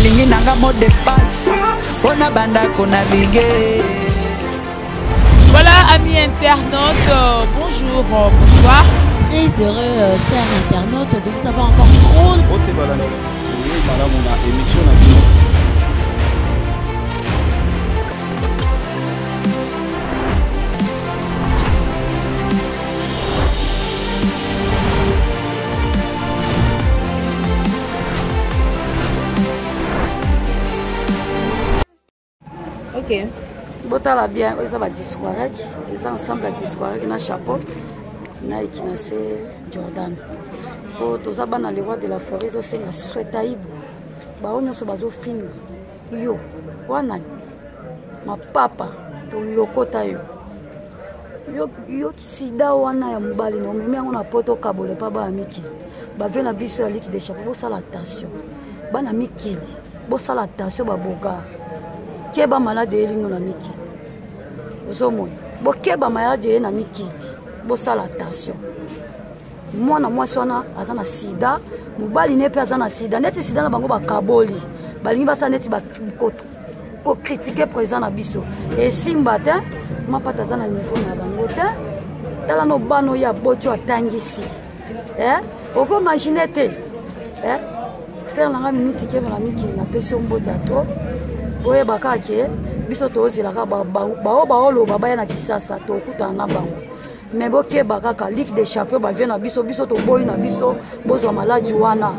balingi nanga mot de passe pona banda kona bige. Voilà, amis internautes, bonjour, bonsoir. Très heureux, chers internautes, de vous avoir encore trop. Ok. Botala bien, ça va discourage. Ils ensemble à discourage, na chapeau, na ikinase Jordan. Pour tous les bana les rois de la forêt, ils ont souhaité aïe. Bah on a ce bateau fin. Yo, wana, ma papa, to lokota yo. Yo sida wana ya mubali no, mais on a poto kabole pa ba amiki. Ba vient na biso ya liki de chapeau, bo sala attention. Bana miki, bo sala attention ba boga. Keba malade elingo na miki. Ozomo. Bo keba malade na miki. Bo sala attention. Mwana mwasi wana azana sida, mubali nepe azana sida. Neti sida na bango ba kaboli. Balingi basa neti ba ko critiquer présent na biso. Et simba te, ma pata azana niveau na bango te. Tala no bano ya bocho atangisi. Oko imaginer te. Ser na minute ke na miki na peso mbote ato. Oye bakake biso tozilaka baolo babaya na kisasa tofuta na bango mais boke bakaka ligue de chapeau ba vient na biso to boy na biso bozwa maladi wana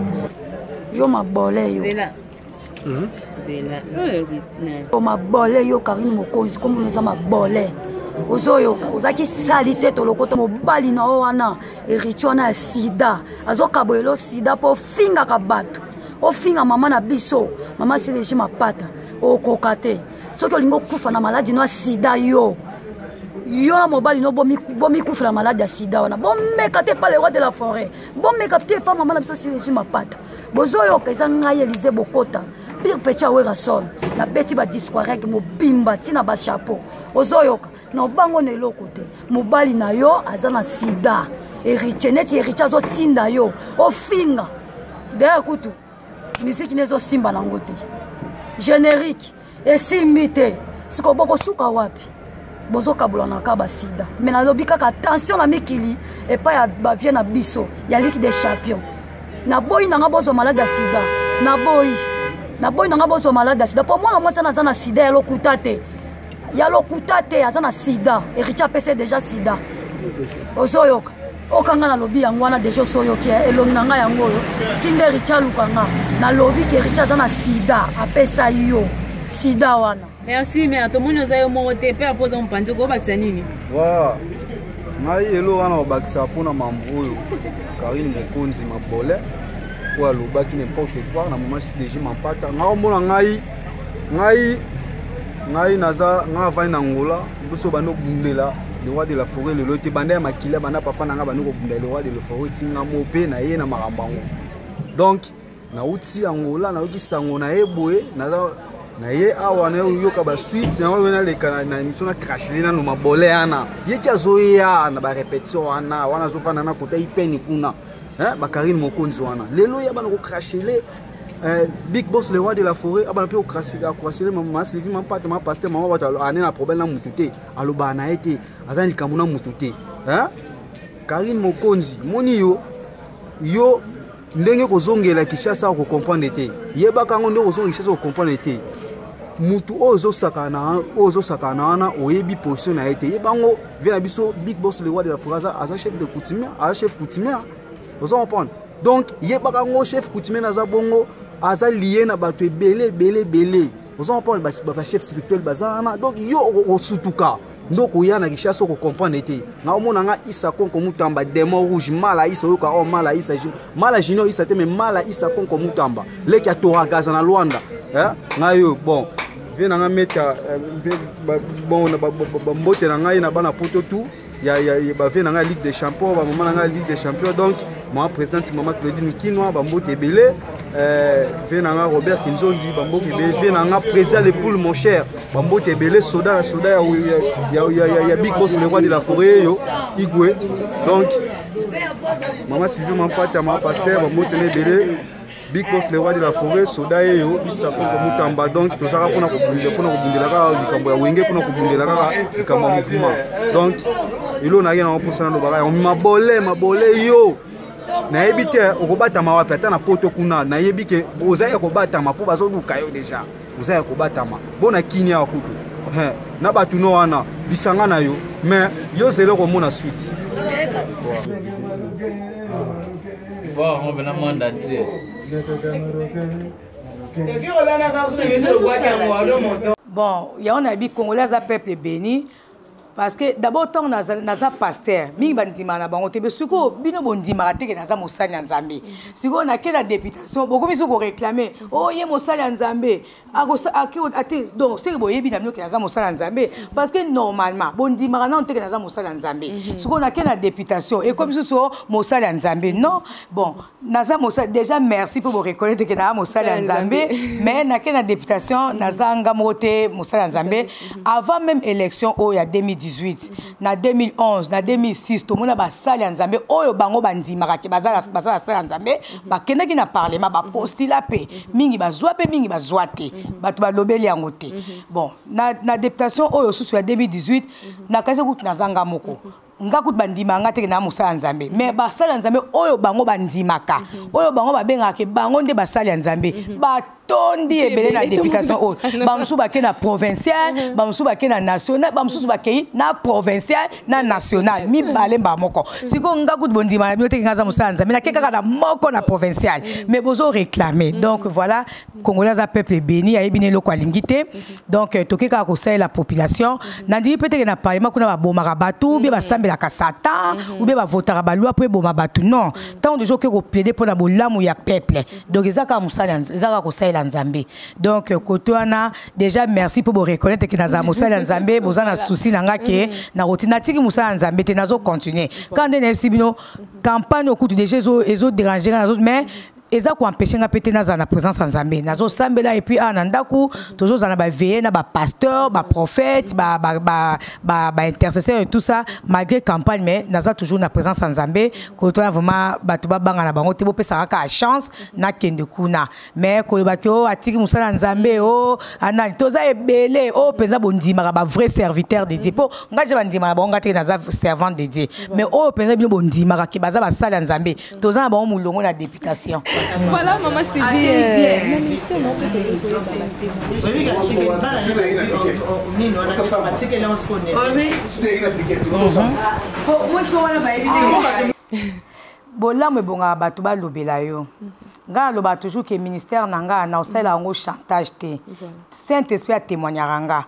yo mabole yo zela o mabole yo Karine Mokonzi comme nous sommes mabole ozoyo ozaki salite to lokota mobali na wana erichona sida azokaboelo sida po finga ka bato o finga mama na biso mama si régime apata o kokate soki olingo kufa na maladi no sida yo na mobali no bomi kufa na maladi ya sida wana bomeka te pa le roi de la forêt bomeka te pa mama na biso si régime apata bozoyo keza ngai Elize Bokota pire petit awera son na beti ba discourage mobimba tina ba chapeau ozoyo na bango na eloko te mobali na yo azana sida ericheneti erichazo tinda yo o finga de kutu musique nezo simba na ngote générique et simité siko boko suka wapi bozo kabula na kaba sida mais na lobi kaka attention na mikili et pas ya ba vient na biso ya ligue des champions na boy na ngabozo malade ya sida na boy na ngabozo malade ya sida po mwana mwasa na zana sida ya lokutate azana sida et Richard PC déjà sida ozoyoka okanga na lobi yango wana deja soyoki elongi na nga yango oyo tinde Richard lukanga na lobi ke Richard azana sida apesa yo sida wana. Merci mais atomoni ozayo mote pe apoza mpanzo ko bakisa nini wa ngai elo wana obakisa pona mambo oyo Karine Mokonzi mabole kwa lobaki n'importe quoi na moment si déjà mampata nga mona ngai naza nga vai na ngola biso bano bundela le roi de la forêt le lote banda makila banda papa nanga bano ko bundela le roi de la forêt tinga mope na ye na makambango donc na uti angola na uti sango na eboye na ye awa na yoka ba suite na wana le kana na émission na crashler na no mabole ana ye tia zoya na ba répétition wana zo fana na kota ipeni kuna ba Karine Mokonzi wana lelo ya bana ko crashler Big Boss le roi de la forêt abana pe ko crashler mama Sylvie mama pate mama pasteur mama bata ana problème na mutute aloba na été azani kamuna mutute Karine Mokonzi moni yo ndenge kozongela Kishasa ko comprendre te yebaka ngo ndenge kozongela Kishasa ko comprendre te mutu ozo sakana wana oyebi position na été yebango vient biso Big Boss le roi de la forêt aza chef de coutumier chef coutumier ozo comprendre donc yebaka ngo chef coutumier na za bongo aza lié na bato belé ozo comprendre ba chef spirituel bazana donc yo osutuka ndoko ya na Kishasa ko comprendre te nga omona nga Isa Konko Mutamba démon rouge mala Isa yoka o mala Isa mala jino Isa te mais mala Isa Konko Mutamba leki atora gaza na Luanda nga yo bon vient nga meta bon na mbote na ngai na bana poto tout ya ba vient nga Ligue des Champions ba maman nga Ligue des Champions donc moi président maman Claudine Kinwa ba mbote belé vient nga Robert Kinzondi ba mbote belé vient nga président de poule mon cher ba mbote belé soda ya Big Boss le roi de la forêt yo Igwe donc maman Sylvie Mampata ma pasteur ba mbote belé because le roi de la forêt soda yo bisa ko mutamba donc to saka pona ko bundela ka likambo ya wenge pona ko bundela ka likambo ya mouvement donc ilo na yena opusana no baka mabole yo na yebite okobata mawapi ata na poto kuna na yebike ozaya kobata mapo bazo luka yo déjà ozaya kobata ma bona kinia akutu na batu no wana bisanga na yo mais yo zelo ko mona suite bon on va la mandater bon ya on a bi congolais a peuple béni parce que d'abord tant naza pasteur mingi bandima na bango tebe suko bino bondima ateke naza mosali ya nzambe siko na kela députation beaucoup biso ko réclamer oh ye mosali ya nzambe ate donc c'est boyebi na minoki naza mosali ya nzambe parce que normalement bondima na oteke naza mosali ya nzambe siko na kela députation et comme so mosali ya nzambe non bon naza mosali déjà merci pour vous reconnaître que na mosali ya nzambe mais na kela députation naza ngamote mosali ya nzambe avant même élection oh ya 2018 na 2011 na 2006 to mona ba sali nzambe oyo bango bandimaka ke bazala sali nzambe bakendaki na parlement ba postila pe mingi bazwa pe mingi bazwa te bato balobeli yango te bon na députation oyo susu ya 2018 na kasi kutu nazanga moko ngakutu bandima nga teke na mosala nzambe mais basali nzambe oyo bango bandimaka oyo bango babengaka ke bango nde basali nzambe tondi ebele na députation oyo bamusu bake na provincial bamusu bake na national bamusu bake na provincial na national mibale mba moko siko ngakutu bondima na bino teke ngaza mosala nzambe na kekaka na moko na provincial mais bozo réclamer donc voilà congolais a peuple béni ayebi ne loko alingi te donc tokeka kosalela la population nandiki peut-être na parlement kuna babomaka batu be basambelaka satan ou be bavotaka baloi po eboma batu non tant de jours que plaider pour na bolamu ya peuple donc ezaka mosala ezaka kosalela nzambe donc kotoana déjà merci pour vous reconnaître que naza mosala nzambe bozana souci nanga ke na rotina tiki mosala nzambe te nazo continuer quand des bino campagne au coup déjà ezo déranger nazo mais eza ko empêcher nga pété naza na présence en Zambie nazo sambela et puis anandaku toujours za na ba veiller na ba pasteur ba prophète ba intercesseur et tout ça malgré campagne mais naza toujours na présence en Zambie ko to vraiment batu ba banga na bango te bo pesa ka chance na kende kuna mais ko ba ko atiki musala Nzambe o anani toza ebele o penza bondima ba vrai serviteur de Dieu po ngaje bandima ba ngate naza servant de Dieu mais o penza bino bondima ki baza ba sala Nzambe toza na bango mulongo na députation. Voilà, maman Sylvie. Bolamu ebonga bato balobela yo nga loba toujours que ministère nanga na osala ngo chantage te Saint-Esprit a témoignera nga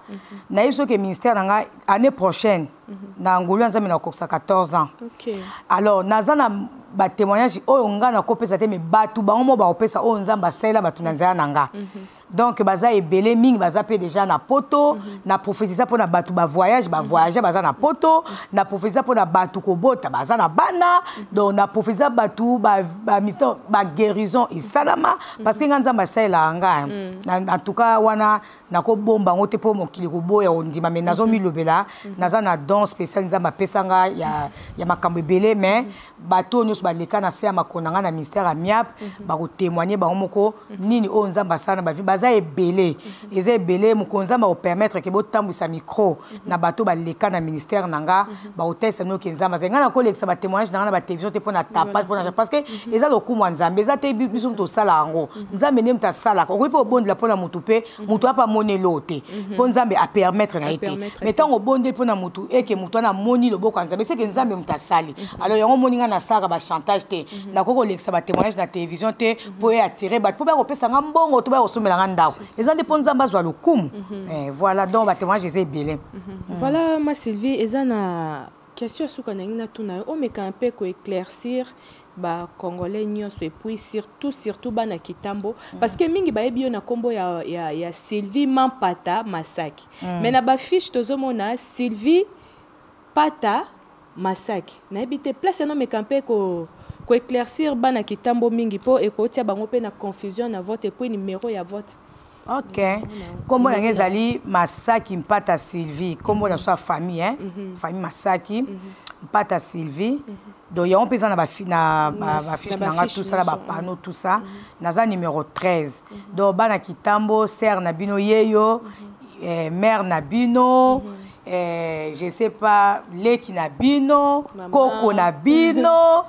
na yeso que ministère nanga année prochaine na ngolo nzambe na koksa 14 ans alors nazana ba témoignage oyo nga na kopesa te me batu bango mo ba opesa o nzamba sala batu na nzaya nanga donc baza ebele mingi baza pe déjà na poto na prophétisa pour na batu ba voyage baza na poto na prophétisa pour na batu ko bota baza na bana donc na prophétisa batu ba mission ba guérison et salama parce que nga nzamba sala nga en tout cas wana na ko bomba ngote po mokili ko boya ondima mais nazo mi lobela naza na don spécial nzamba pesa nga ya makambo ebele mais bato baleka na se ya makonanga na ministère amiable ba ko témoigner ba moko nini o nzamba sana ba baza ebele eza ebele mukonza ba permettre ke botambwisa micro na bato baleka na ministère nanga ba hôtel no ke nzamba zenga na ko lekisa ba témoignage na ba télévision te pona tapa pona parce que eza lokumu nzambe eza te biso to sala ngo nzambe ne mta sala ko po bonde la pona mutu pe mutu apa monelo te po nzambe a permettre na été mais tant o bonde pona mutu et que mutu na moni loboko nzambe c'est que nzambe mta sali alors yango moninga na saka ba chantage te na koko lekisa ba témoignage na télévision te pour attirer ba pour ba kopesa nga mbongo to ba osomela nga ndako les gens dépendent nzamba zwa lokumu voilà donc ba témoignage c'est belé voilà ma Sylvie ezana question suka na ngina tuna o meka un peu ko éclaircir ba congolais nyonso et puis surtout bana kitambo parce que mingi ba ebio na kombo ya Sylvie Mampata Masaki mais na ba fiche tozomona Sylvie Pata Masaki na ebité place no meka un peu ko éclaircir bana kitambo mingi po et ko tia bango pe na confusion na vote et puis numéro ya vote. OK. Comment on ezali Masaki Mpata Sylvie, comment on soit famille hein, famille Masaki. Mpata Sylvie. Donc, il y a un peu de fiche, tout ça, panneau, tout ça. Naza numéro 13. Donc, Bana Kitambo, Serre Nabino Yeyo, Mère Nabino, je sais pas, Leki Nabino, Coco Nabino.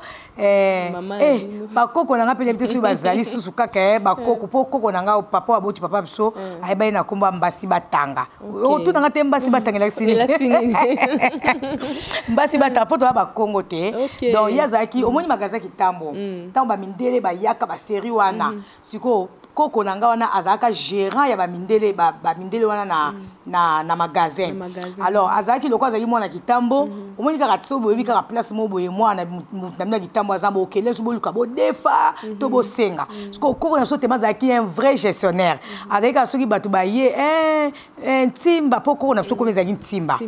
Bakoko nanga pele bite su bazali susu kaka bakoko po koko nanga papa aboti papa biso ayeba na komba mbasi batanga o tu nanga te mbasi batanga la sini mbasi batanga po to ba Kongo te donc yazaki omoni magasin Kitambo tambo ba mindele ba yaka ba série wana siko koko nanga wana azaka gérant ya ba mindele wana na magasin alors azaki loko azaki mwana Kitambo omoni kaka tso boyebi kaka place mo boye mwana na Kitambo azambo okele so boluka bo defa to bo senga siko koko na so te mazaki un vrai gestionnaire avec asoki batu ba ye ntimba po koko na so komeza ntimba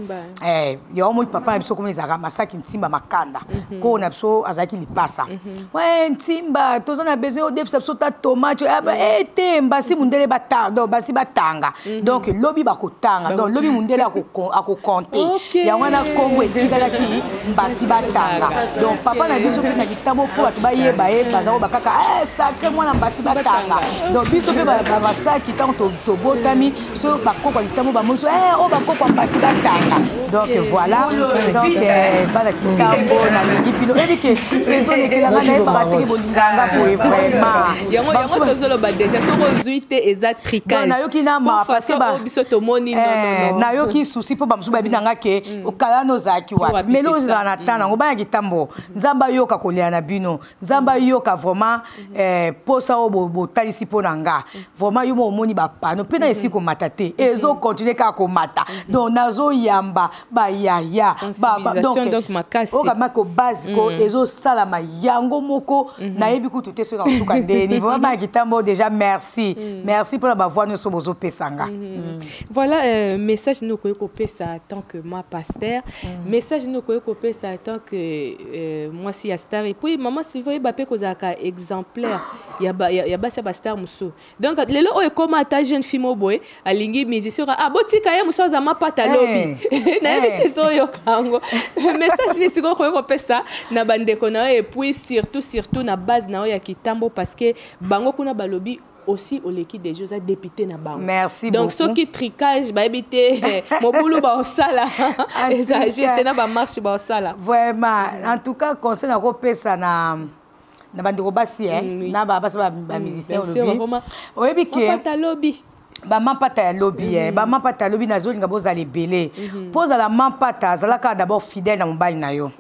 ya omoni papa biso komeza masaki ntimba makanda koko na so azaki lipasa ntimba tozana besoin de defa so ta tomate te mbasi mundele batanga donc basi batanga donc lobi bakotanga donc lobi mundele akokonte ya wana Kongo etikalaki mbasi batanga donc papa na biso pe na Kitambo po atubaye baye bazao bakaka sacré mwana mbasi batanga donc biso pe basaki tant to botami so bakoko Kitambo ba monso bakoko mbasi batanga donc voilà donc bana Kitambo na ngipino ebike rezo lekelanga na barateki bolinganga boye vraiment yango tozolo ba déjà so rezuite exact tricage na yoki na ma parce que ba biso to moni non na yoki souci po ba musu ba binanga ke okala no zaki wa melo za na tana ngo ba Kitambo nzamba yoka kolia na bino nzamba yoka vraiment posa obo talisi po nanga vraiment yo mo moni ba pano pe na esiko matate ezo continuer ka ko mata donc nazo yamba ba yaya ba donc makasi o kama ko base ko ezo sala ma yango moko na yebi ku tuté so na suka ndeni vraiment Kitambo déjà merci pour la voix nous sommes au pesanga voilà message nous ko pesa en tant que moi pasteur message nous ko pesa en tant que moi si star et puis maman Sylvie Mbappé kozaka exemplaire ya ba star muso donc lelo o comment ta jeune fille mo boy alingi musicien botika ya muso za mapata lobby na yebite so yo kango message ni siko ko pesa na bandeko na et puis surtout na base na ya Kitambo parce que bango kuna balobi aussi au l'équipe des jeux à député na bango. Merci donc beaucoup. Donc ceux qui tricage ba habiter mon boulot ba osala exagéré na ba marche ba osala. Vraiment en tout cas conseil na ko pesa na bandeko basi na ba musicien lobby. Oyebi ke lobby ba mampata ya lobby ba mampata ya lobby na zolinga bozala ebele poza la mampata zalaka d'abord fidèle na mobali na yo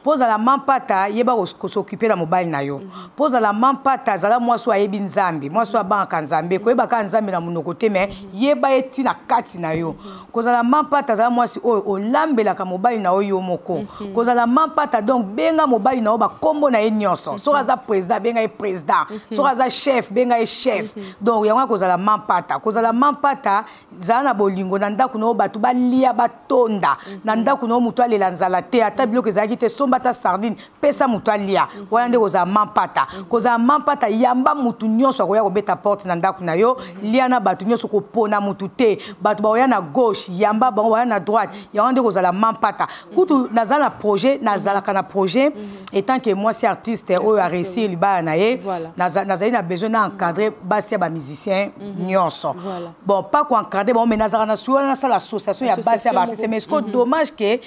poza la mampata yeba ko s'occuper na mobali na yo poza la mampata zala mwaso ayebi nzambe mwaso abanka nzambe ko yeba ka nzambe na munoko te mais yeba eti na kati na yo koza la mampata zala mwasi oyo olambela ka mobali na yo moko koza la mampata donc benga mobali na yo ba kombo na ye nyonso so aza président benga ye président so aza chef benga ye chef donc yango koza la mampata koza la mampata zala na bolingo na ndako no batu balia batonda na ndako no mutu alela nzala te ata biloko ezalaki te somba ta sardine pesa mutu alia wana nde koza mampata yamba mutu nyonso akoya kobeta porte na ndako na yo lia na batu nyonso kopona mutu te batu baoya na gauche yamba bango baya na droite yango nde kozala mampata kutu nazala na projet nazalaka na projet étant que moi c'est artiste oyo a réussir libaya na ye nazali na besoin na encadrer basi ya ba musicien nyonso bon pas quoi encadrer bon mais nazala na suwa na sala association ya basi ya ba artiste mais c'est dommage que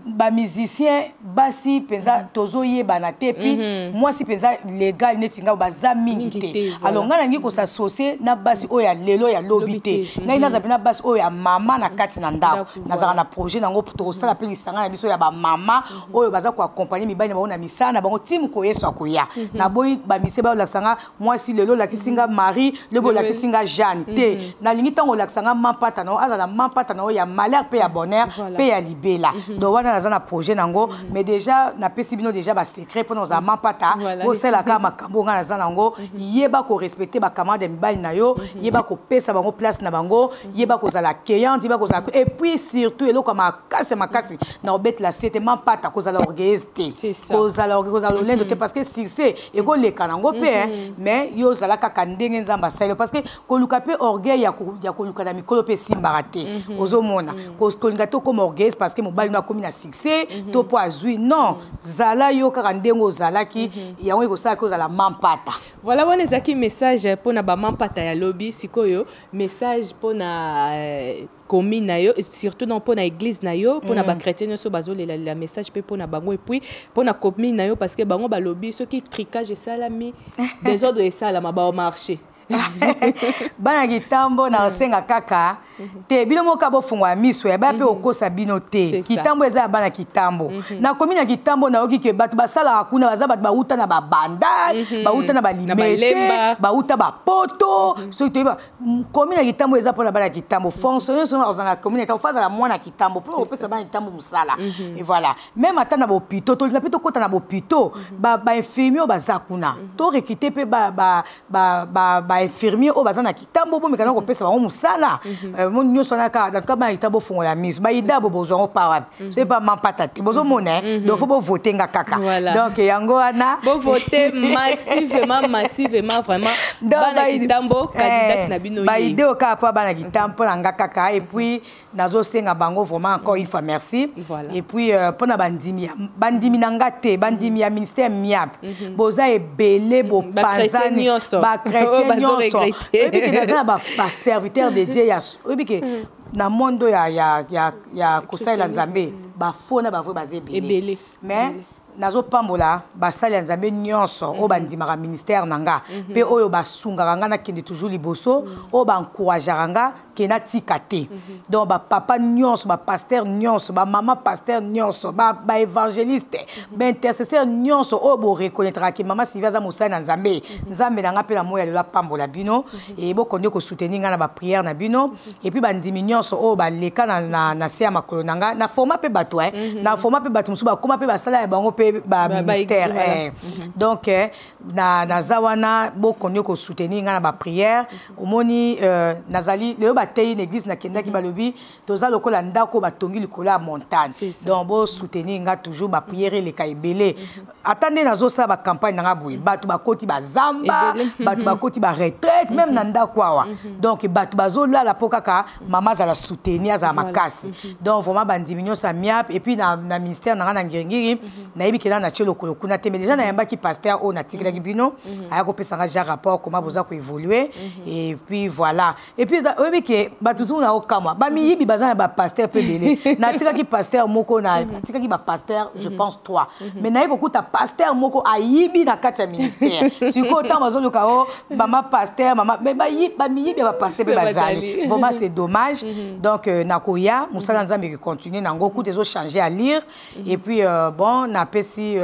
ba musicien basi penza tozo yebana te puis moi si penza légal netinga baza mingi te alors ngana ngi ko s'associer na basi oyo ya lelo ya lobité ngai naza pena basi oyo ya mama na kati na ndako nazala na projet nango to sala pe lisanga na biso ya ba mama oyo baza ko accompagner mibali ba na misana bango team ko yeso akoya na boy ba mise ba laksanga moi si lelo la kisinga Marie lebo la kisinga Jeanne te na lingi tango laksanga mampata na azala mampata na ya malheur pe ya bonheur pe ya libela donc wana naza na projet nango mais déjà na pesi bino déjà ba secret pour nos mampata bo sela ka makambo nga naza nango yeba ko respecter ba camarade mibali na yo yeba ko pesa bango place na bango yeba ko zala accueillante yeba ko zala et puis surtout eloko makasi na obet la cité mampata ko zala orgueilleuse ko zala lendo te parce que succès et ko leka nango pe mais yo zala kaka ndenge nzamba sala parce que ko luka pe orgueil ya koluka na mikolo pe simbaka te ozomona kolinga to comme orgueil parce que mobali na komi na succès to po azui non zala yo kaka ndengo ozalaki yango ekosala ko ozala mampata. Voilà, on a un message pour na ba mampata ya lobby sikoyo, message pour na commune na yo, surtout dans pour na église na yo, pour na ba chrétien so bazo la message pe pour na bango et puis pour na commune na yo parce que bango ba lobby ceux qui tricage ça la mi des ordres et ça la ma ba au marché. Bana kitambo na osenga kaka te bino moka bofungwa miso ya ba pe okosa bino te kitambo eza bana kitambo na komi na kitambo na oki ke batu basala akuna baza batu bauta na babanda bauta na balimete bauta bapoto so to ba komi na kitambo eza pona bana kitambo fonctionner so na communauté ofaza la mwana kitambo pour opesa bana kitambo musala et voilà même atana bo pito to linga pito kota na bo pito ba infirmier bazakuna to rekite pe ba infirmier au bazan na kitambo bo mekana ko pesa ba musala mon nyoso na ka dans kaba kitambo fongo la mise ba ida bo bozo pa c'est pas mampata te bozo mona donc faut voter nga kaka donc yango ana bo voter massivement vraiment bana kitambo candidat na bino ba ide o ka pa bana kitambo na nga kaka et puis nazo senga bango vraiment encore une fois merci et puis pona bandimi na ngate bandimi ya ministère miap boza ebele bo panzani ba chrétien et puis que na ba serviteur de Dieu ya et puis que na mondo ya kosaila nzambe ba fona ba vwe bazebele mais nazo pambola basali ya nzambe nyonso o bandimaka ministère nanga pe oyo basungaka nga na kende toujours liboso o ba encourageaka nga kena tika te donc ba papa nyonso ba pasteur nyonso ba mama pasteur nyonso ba évangéliste ba intercesseur nyonso o bo reconnaître que mama Sylvia za mosali na nzambe nanga pe na moya lela pambola bino et bo konde ko soutenir nga na ba prière na bino et puis bandimi nyonso o ba leka na se ya makolo nanga na format pe bato na format pe bato musu ba koma pe basala ya bango ba ministère donc na zawana bo konyo ko soutenir nga na ba prière omoni nazali le ba tei l'église na kenda ki balobi toza lokola ndako batongi likola montagne donc bo soutenir nga toujours ba prière le kaibele attendez nazo sa ba campagne nga boui batu bakoti bazamba batu bakoti ba retraite même na ndako awa donc batu bazola la pokaka mama za la soutenir za makasi donc vraiment bandimignon sa miap et puis na ministère na nga ngiri na yebi kela na chelo kuna te mais déjà na yamba ki pasteur o na tikela ki bino aya ko pesa nga rapport comment boza ko évoluer et puis voilà et puis yebi ke batu zo na okamwa ba mi yibi bazana ba pasteur pe belé na tika ki pasteur moko na tika ki ba pasteur je pense 3 mais na yeko kuta pasteur moko ayibi na kati ya ministère siko tant bazo luka o mama pasteur mama mais ba mi yibi ba pasteur pe bazali vraiment c'est dommage donc nakoya musala nzambe ki continuer nango kuta zo changer à lire et puis bon na pesi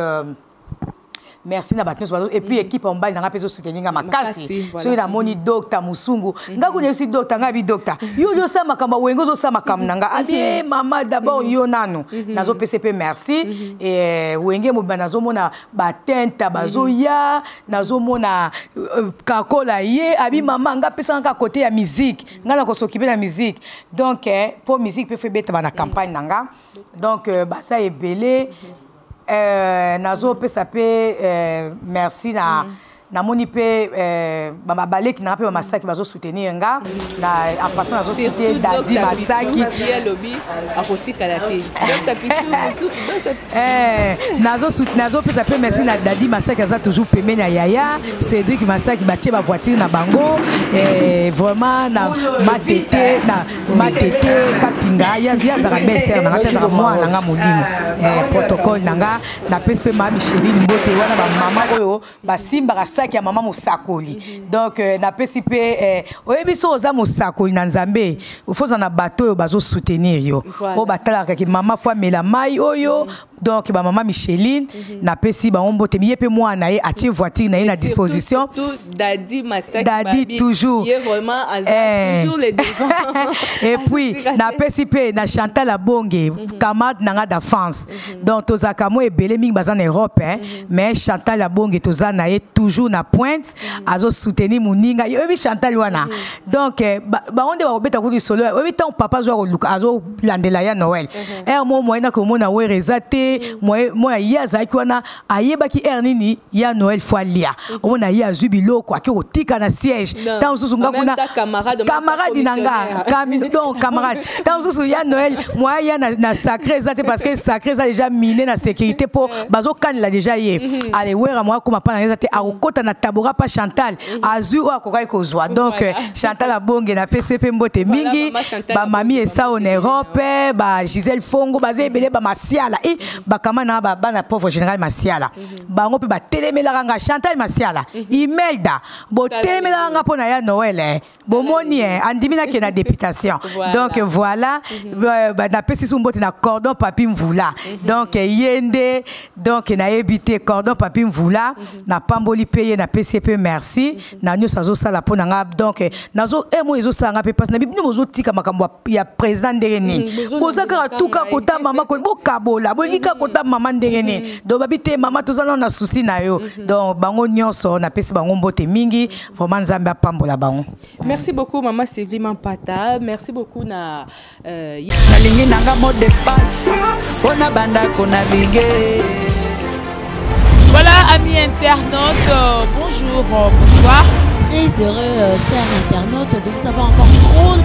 merci na batnos et puis équipe en balle na peso soutenir nga makasi so na moni docteur Musungu nga ko nesi docteur nga bi docteur yo sa makamba wengo zo sa makamba nga abi mama d'abord yo nano nazo PCP merci et wenge mo banazo mona batenta bazo ya nazo mona kakola ye abi mama nga pesa nga côté ya musique nga na ko s'occuper na musique donc pour musique peut faire bête na campagne nanga donc basa ebele nazo pesa pe merci na moni pe ba baleki na pe ba masaki bazo soutenir nga na en passant nazo citer Dadi Masaki lobby akotika la te nazo pesa pe merci na Dadi Masaki za toujours pemene ya Yaya Cédric Masaki batie ba voiture na bango vraiment na matete kapinga ya zara beser na ngata zara mwana nga molimo protocole nanga na pesa pe ma Micheline Mbote wana ba mama oyo basimba saki ya mama musakoli donc na PCP oyebi so oza musakoli na nzambe ufoza na bato oyo bazo soutenir yo o batalaka ki mama fois mela mai oyo donc ba mama Micheline na pesi ba ombote miye pe mwana ye atie voiture na ye na disposition Dadi Masaki Dadi toujours il est vraiment toujours les devants et puis na PCP na Chantal Abonge camarade nanga da France donc tozaka mo ebele mingi baza na Europe mais Chantal Abonge tozana ye toujours na pointe azo soutenir muninga yebi Chantal wana donc ba onde ba obeta ko solo yebi tant papa zo luka azo landela ya Noël mo moyena ko mona we rezate moi ya zaki wana ayeba ki ernini ya Noël fois lia on a ya zubilo quoi ki otika na siège tant susu ngakuna camarade nanga donc camarade tant susu ya Noël moi ya na sacré ça parce que sacré ça déjà miné na sécurité pour bazo kan la déjà yé allez wera moi comme pas na te akota na tabora pa Chantal azu o akokai kozwa donc Chantal a bonge na PCP mbote mingi ba mami esa en Europe ba Gisèle Fongo ba zebele ba Masiala et ba kamana ba na pauvre général Masiala ba ngo pe ba telemela nga Chantal Masiala Imelda bo telemela nga pona ya Noël bo moni andimina ke na députation donc voilà ba na pesi mbote na cordon papi mvula donc yende donc na ebité cordon papi mvula na pamboli paye na PCP merci na nyo sazo sala pona nga donc nazo emo ezo sanga pe parce na bino bozo tika makambo ya président ndereni bozaka tuka kota mama ko bokabola bonika kota mama ndereni donc babite mama tozana na souci na yo donc bango nyonso na pesi bango mbote mingi vraiment nzambe apambola bango. Merci beaucoup maman Sylvie Mampata, merci beaucoup na nalingi nanga mot de passe pona banda kona bige. Voilà, amis internautes, bonjour, bonsoir. Très heureux, chers internautes, de vous avoir encore drôle.